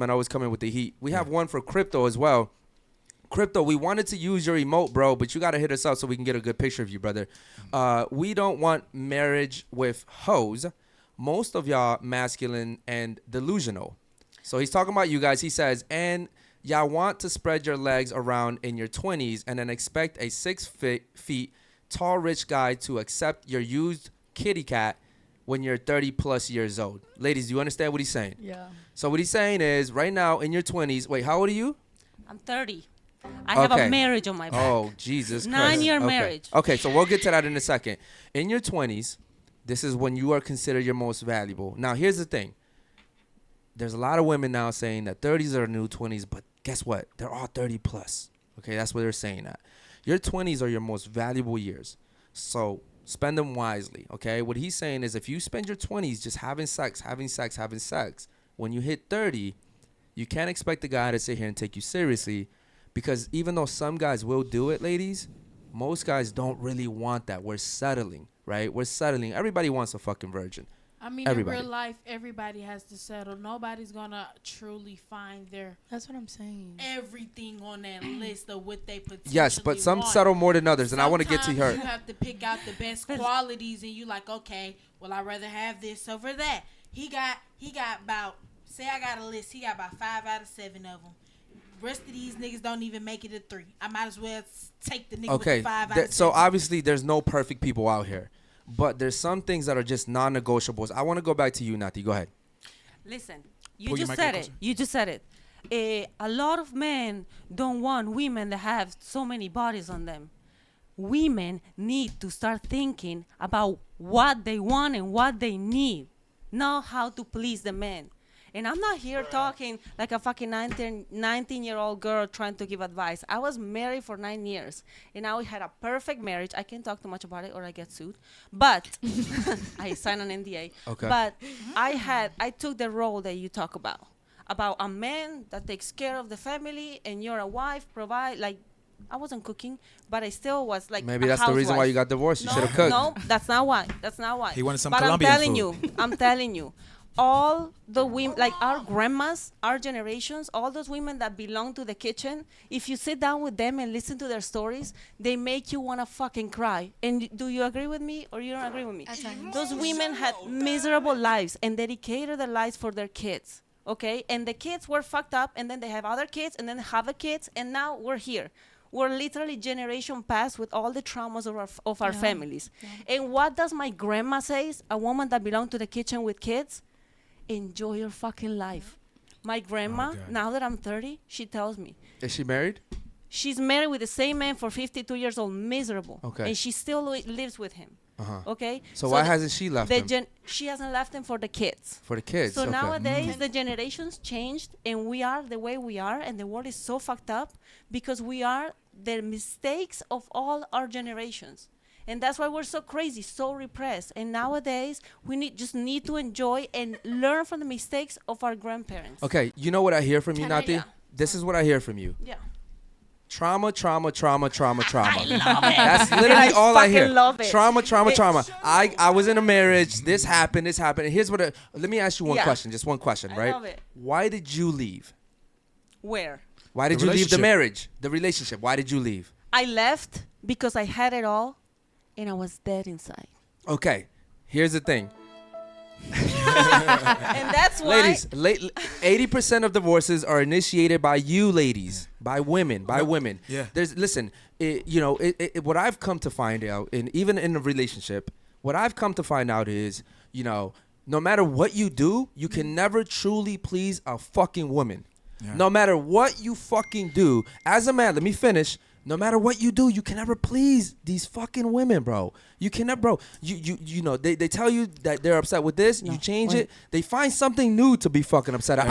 man always coming with the heat. We have one for Crypto as well. Crypto, we wanted to use your emote, bro, but you got to hit us up so we can get a good picture of you, brother. We don't want marriage with hoes. Most of y'all masculine and delusional. So he's talking about you guys. He says, and y'all want to spread your legs around in your 20s and then expect a 6 feet tall rich guy to accept your used kitty cat when you're 30 plus years old. Ladies, do you understand what he's saying? Yeah. So what he's saying is right now in your 20s, wait, how old are you? I'm 30. I have a marriage on my back. Oh, Jesus Christ. 9-year marriage. Okay, so we'll get to that in a second. In your 20s, this is when you are considered your most valuable. Now, here's the thing. There's a lot of women now saying that 30s are new 20s, but guess what? They're all 30 plus. Okay, that's what they're saying that. Your 20s are your most valuable years. So spend them wisely, okay? What he's saying is if you spend your 20s just having sex, when you hit 30, you can't expect the guy to sit here and take you seriously. Because even though some guys will do it, ladies, most guys don't really want that. We're settling, right? We're settling. Everybody wants a fucking virgin. I mean, everybody. In real life, everybody has to settle. Nobody's going to truly find their... That's what I'm saying. Everything on that list of what they potentially Yes, but some want. settle more than others, and Sometimes I want to get to her. You have to pick out the best qualities, and you like, okay, well, I'd rather have this over that. He got about... Say I got a list. He got about 5 out of 7 of them. Rest of these niggas don't even make it a 3. I might as well take the nigga with the 5 out of 7. So obviously there's no perfect people out here, but there's some things that are just non-negotiables. I want to go back to you, Nati. Go ahead. Listen, you just said it. You just said it. A lot of men don't want women that have so many bodies on them. Women need to start thinking about what they want and what they need, not how to please the men. And I'm not here talking like a fucking 19-year-old girl trying to give advice. I was married for 9 years, and now we had a perfect marriage. I can't talk too much about it or I get sued. But I signed an NDA. Okay. But I took the role that you talk about a man that takes care of the family, and you're a wife, provide, like, I wasn't cooking, but I still was like maybe a that's housewife. the reason why you got divorced. You should have cooked. No, that's not why. He wanted some but Colombian food. I'm telling you. All the women, like our grandmas, our generations, all those women that belong to the kitchen, if you sit down with them and listen to their stories, they make you want to fucking cry. And do you agree with me or you don't agree with me? Those women had miserable lives and dedicated their lives for their kids, okay? And the kids were fucked up, and then they have other kids, and then they have the kids, and now we're here. We're literally generation past with all the traumas of our families. Yeah. And what does my grandma say? A woman that belonged to the kitchen with kids? Enjoy your fucking life. My grandma, now that I'm 30, she tells me. Is she married? She's married with the same man for 52 years old, miserable. Okay. And she still lives with him. Okay? So why hasn't she left him? She hasn't left him for the kids. For the kids, So nowadays, the generations changed, and we are the way we are, and the world is so fucked up because we are the mistakes of all our generations. And that's why we're so crazy, so repressed. And nowadays, we just need to enjoy and learn from the mistakes of our grandparents. Okay, you know what I hear from you, Nati? Yeah. This is what I hear from you. Yeah. Trauma, trauma, trauma, trauma, trauma. I love it. That's literally all I hear. Love it. Trauma, trauma, trauma. I was in a marriage. This happened. And here's what. Let me ask you one question. Just one question, right? I love it. Why did you leave? Where? Why did you leave the marriage, the relationship? Why did you leave? I left because I had it all, and I was dead inside. Okay, here's the thing. And that's why, ladies, 80% of divorces are initiated by you, ladies, by women. Yeah. Listen, what I've come to find out, and even in a relationship, what I've come to find out is, no matter what you do, you can never truly please a fucking woman. Yeah. No matter what you fucking do, as a man, let me finish. No matter what you do, you can never please these fucking women, bro. You can never, bro. They tell you that they're upset with this. No, you change it. They find something new to be fucking upset at.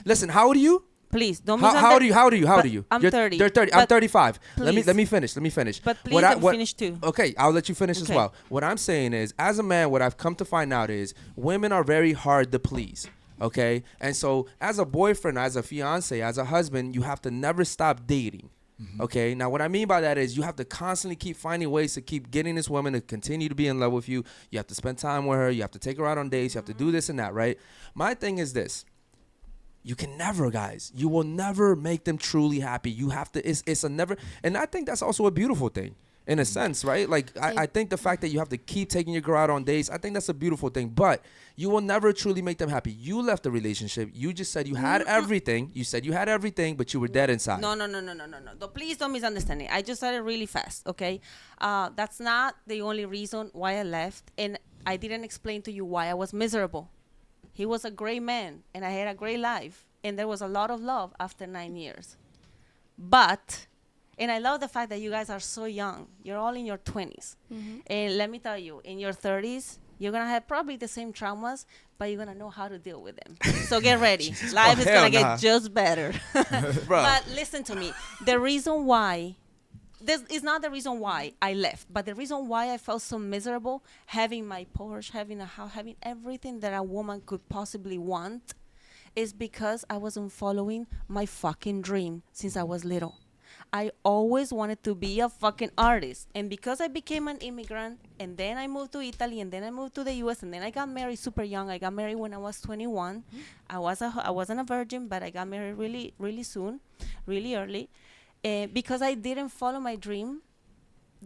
Listen. How old are you? Please don't. How old are you? I'm 30. You're 30. I'm 35. Let me finish. But please let me finish too. Okay, I'll let you finish as well. What I'm saying is, as a man, what I've come to find out is women are very hard to please. Okay, and so as a boyfriend, as a fiance, as a husband, you have to never stop dating. Mm-hmm. Okay, now what I mean by that is you have to constantly keep finding ways to keep getting this woman to continue to be in love with you. You have to spend time with her. You have to take her out on dates. You have to do this and that, right? My thing is this. You can never, guys. You will never make them truly happy. You have to. It's a never. And I think that's also a beautiful thing, in a sense, right? Like I think the fact that you have to keep taking your girl out on dates, I think that's a beautiful thing. But you will never truly make them happy. You left the relationship. You just said you had everything. You said you had everything, but you were dead inside. No. Please don't misunderstand it. I just said it really fast, okay? That's not the only reason why I left, and I didn't explain to you why I was miserable. He was a great man, and I had a great life, and there was a lot of love after 9 years. But, and I love the fact that you guys are so young. You're all in your 20s. And let me tell you, in your 30s, you're going to have probably the same traumas, but you're going to know how to deal with them. So get ready. Life is going to get just better. But listen to me. The reason why, this is not the reason why I left, but the reason why I felt so miserable, having my Porsche, having a house, having everything that a woman could possibly want, is because I wasn't following my fucking dream since I was little. I always wanted to be a fucking artist. And because I became an immigrant, and then I moved to Italy, and then I moved to the US, and then I got married super young. I got married when I was 21. I wasn't a virgin, but I got married really, really soon, really early. Because I didn't follow my dream,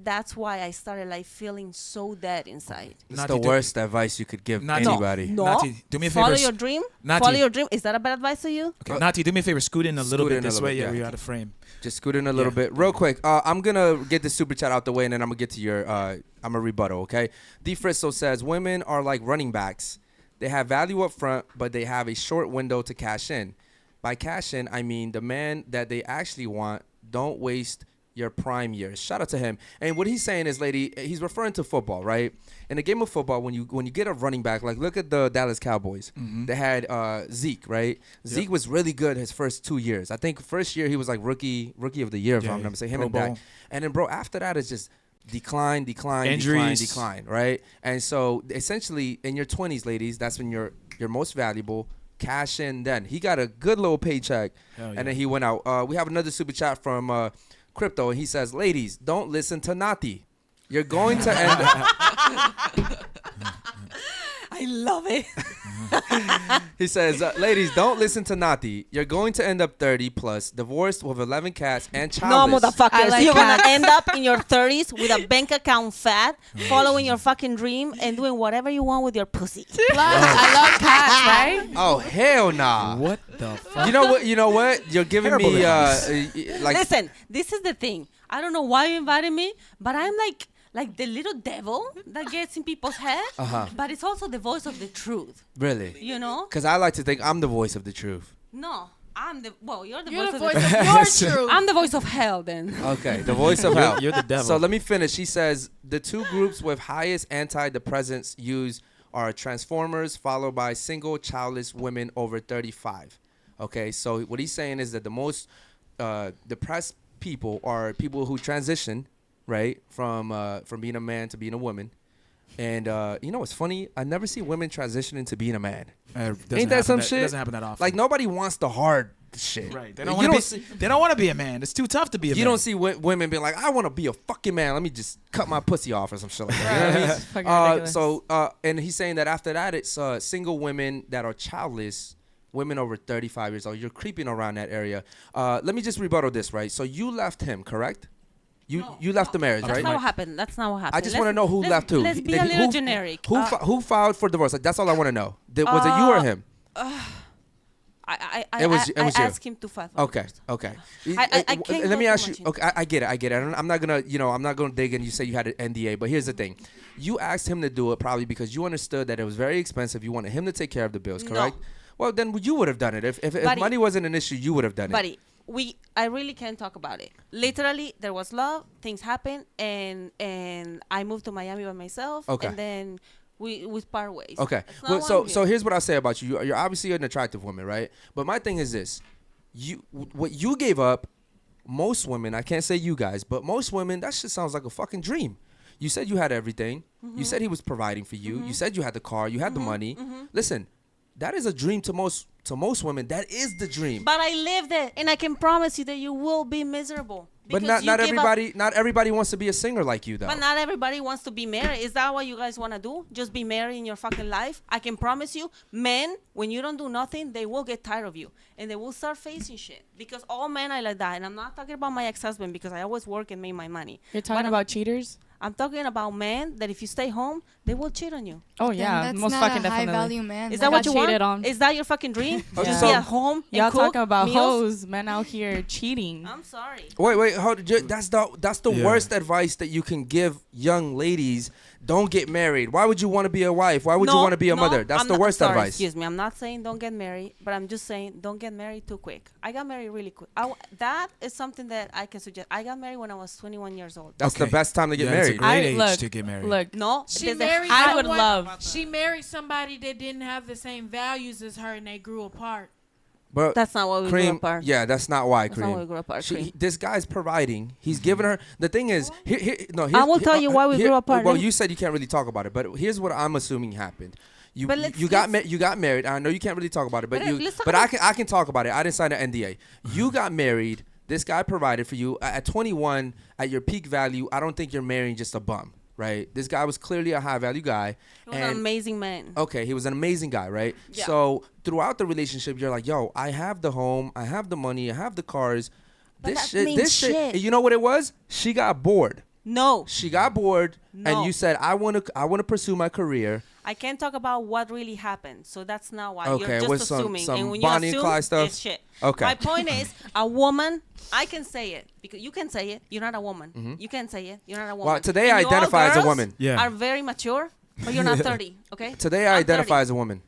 that's why I started like feeling so dead inside. It's the worst advice you could give anybody. No, Nati, do me a favor. Follow your dream. Nati. Follow your dream. Is that a bad advice to you? Okay, Nati, do me a favor. Scoot in a little Scoot bit in a this little way. bit, Yeah, yeah. we're out of frame. Just scoot in a little bit. Real quick. I'm going to get the super chat out the way, and then I'm going to get to your, I'm going to rebuttal, okay? D. Fristo says, women are like running backs. They have value up front, but they have a short window to cash in. By cash in, I mean the man that they actually want. Don't waste your prime years. Shout out to him. And what he's saying is, lady, he's referring to football, right? In the game of football, when you get a running back, like look at the Dallas Cowboys. They had Zeke, right? Zeke was really good his first 2 years. I think first year he was like rookie of the year, if I'm not mistaken. Him and Dak. And then, bro, after that it's just decline, Injuries. right? And so essentially in your 20s, ladies, that's when you're most valuable. Cash in then. He got a good little paycheck, and then he went out. We have another super chat from Crypto, and he says, ladies, don't listen to Nati. You're going to end up. I love it. He says, ladies, don't listen to Nati. You're going to end up 30 plus, divorced with 11 cats and No, childless. motherfuckers. like You're going cats. to end up in your 30s with a bank account fat, following your fucking dream, and doing whatever you want with your pussy. I love cats, right? Oh, hell nah. What the fuck? You know what? You're giving Terrible me, advice. like, Listen, this is the thing. I don't know why you invited me, but I'm like the little devil that gets in people's head. But it's also the voice of the truth. really? You know? Because I like to think I'm the voice of the truth. No, you're the You're voice the of voice the of your truth. I'm the voice of hell then. Okay, the voice of hell. You're the devil. So let me finish. He says the two groups with highest antidepressants used are transformers, followed by single childless women over 35. Okay, so what he's saying is that the most depressed people are people who transition, right, from being a man to being a woman. And you know what's funny? I never see women transitioning to being a man. Ain't that some shit? It doesn't happen that often. Like nobody wants the hard shit. Right. They You don't want to see- be. They don't want to be a man. It's too tough to be a man. You don't see women being like, I want to be a fucking man. Let me just cut my pussy off or some shit like that. You know what I mean? Fucking ridiculous. So, and he's saying that after that, it's single women that are childless, women over 35 years old. You're creeping around that area. Let me just rebuttal this, right? So you left him, correct? You left the marriage, That's right? not what happened. That's not what happened. I just want to know who left who. Let's be a little generic. Who filed for divorce? Like, that's all I want to know. Was it you or him? I It was you. asked him to file for Okay. divorce. Okay. I can't Let go me too ask you. much into Okay, I get it. I'm not gonna dig in. You say you had an NDA, but here's the thing. You asked him to do it probably because you understood that it was very expensive. You wanted him to take care of the bills, correct? No. Well, then you would have done it. If Buddy. money wasn't an issue, you would have done it. Buddy, I really can't talk about it. Literally, there was love. Things happened, and I moved to Miami by myself. Okay. And then we part ways. Okay. That's not Well, why so I'm so here. here's what I'll say about you. You're obviously an attractive woman, right? But my thing is this: what you gave up. Most women, I can't say you guys, but most women, that shit sounds like a fucking dream. You said you had everything. You said he was providing for you. You said you had the car. You had the money. Listen, that is a dream to most women. That is the dream. But I lived it, and I can promise you that you will be miserable. But Because not you give up- not everybody wants to be a singer like you though. But not everybody wants to be married. Is that what you guys want to do? Just be married in your fucking life? I can promise you, men, when you don't do nothing, they will get tired of you. And they will start facing shit. Because all men are like that. And I'm not talking about my ex-husband because I always work and make my money. You're talking But about cheaters? I'm talking about men that if you stay home, they will cheat on you. Oh Then yeah, that's most not fucking a high definitely. value man. Is Like, that what got you cheated want? on. Is that your fucking dream? Okay, Just so- be at home and Y'all cook talking about meals? hoes, men out here cheating. I'm sorry. Wait, that's the Yeah. worst advice that you can give young ladies. Don't get married. Why would you want to be a wife? Why would you want to be a mother? That's I'm the not- worst sorry, advice. Excuse me. I'm not saying don't get married, but I'm just saying don't get married too quick. I got married really quick. That is something that I can suggest. I got married when I was 21 years old. That's the Okay. best time to get Yeah, it's a married. great age look, to get married. Look, No, She there's a married. I high- would someone- love- She married somebody that didn't have the same values as her, and they grew apart. But That's not what we grew Cream, apart. yeah, that's not why, That's Cream. not why we grew apart, Cream. This guy's providing. He's giving her. The thing is, I will tell you why we grew apart. Well, Let me- you said you can't really talk about it, but here's what I'm assuming happened. You But let's- you got let's- you got married. I know you can't really talk about it, but But, let's talk but I about- can talk about it. I didn't sign an NDA. You got married. This guy provided for you at 21 at your peak value. I don't think you're marrying just a bum, right? This guy was clearly a high value guy. He was an amazing man. Okay, he was an amazing guy, right? Yeah. So throughout the relationship, you're like, yo, I have the home, I have the money, I have the cars. But This that means this shit. You know what it was? She got bored. No, She got bored, No. and you said, I want to pursue my career. I can't talk about what really happened, so that's not why. Okay, You're just with some- assuming, some and when Bonnie you and assume, Clyde stuff? it's shit. Okay. My point is, a woman, I can say it because you can say it. You're not a woman. You can say it. You're not a woman. Well, today I You all identify as a girls woman. Yeah. Are very mature, but you're not 30. Okay. Today I I'm identify 30. as a woman.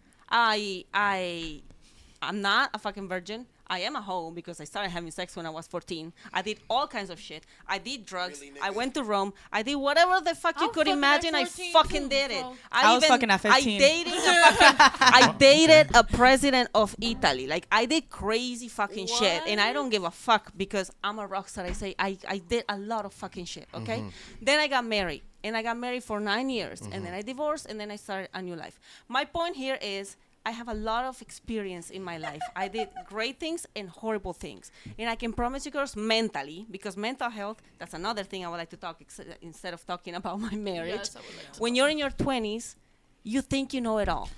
I'm not a fucking virgin. I am a hoe because I started having sex when I was 14. I did all kinds of shit. I did drugs. I went to Rome. I did whatever the fuck you I'm could fucking at imagine. I 14 fucking too, did it. so- I was fucking at 15. I dated a president of Italy. Like I did crazy fucking shit, and I don't give a fuck because I'm a rock star. I say I did a lot of fucking shit. Okay. Then I got married, and I got married for 9 years, and then I divorced, and then I started a new life. My point here is I have a lot of experience in my life. I did great things and horrible things. And I can promise you girls mentally, because mental health, that's another thing I would like to talk instead of talking about my marriage. When you're in your 20s, you think you know it all,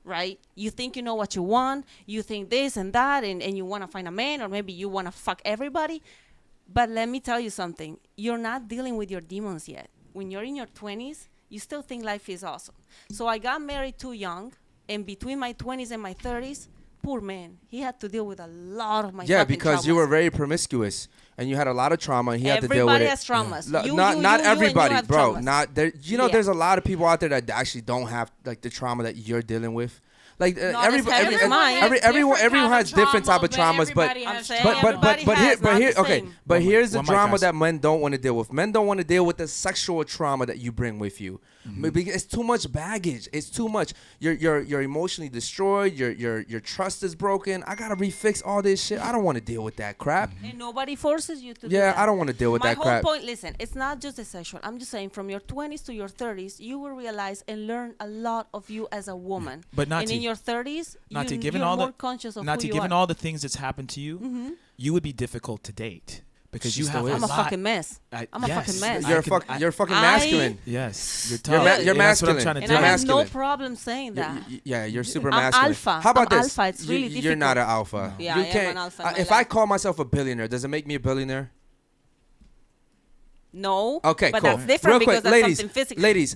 right? You think you know what you want. You think this and that, and you want to find a man, or maybe you want to fuck everybody. But let me tell you something. You're not dealing with your demons yet. When you're in your 20s, you still think life is awesome. So I got married too young. And between my 20s and my 30s, poor man, he had to deal with a lot of my Yeah, fucking because you traumas. were very promiscuous and you had a lot of trauma and he had to deal with Everybody it. has traumas. Not you everybody, have bro. traumas. Not there. You know, Yeah. there's a lot of people out there that actually don't have like the trauma that you're dealing with. Like Not as heavy as mine. everyone has different type of traumas, but I'm saying but everybody here has, not the okay. same. But One here's the mic drama has- that men don't want to deal with. Men don't want to deal with the sexual trauma that you bring with you. Maybe it's too much baggage. It's too much. You're emotionally destroyed. Your trust is broken. I gotta refix all this shit. I don't want to deal with that crap. And nobody forces you to do Yeah, that. I don't want to deal with My that whole crap. point, listen, it's not just the sexual. I'm just saying from your 20s to your 30s, you will realize and learn a lot of you as a woman. But and Nati, in your 30s, Nati, given you're all more the conscious of Nati, who you given are. all the things that's happened to you, you would be difficult to date because She you still have is. I'm a lot. fucking mess. I'm a yes, fucking mess. You're I can- fuck. You're fucking I- masculine. Yes, you're You're tough. ma- you're That's what I'm masculine. trying to And do. I have masculine. no problem saying that. Yeah, you're super I'm masculine. alpha. How about I'm this? alpha. It's really You're not an difficult. alpha. Yeah, you I am can't. an alpha in my If I life. call myself a billionaire, does it make me a billionaire? No. Okay, but cool. that's different Real because quick, that's ladies, something physical. ladies,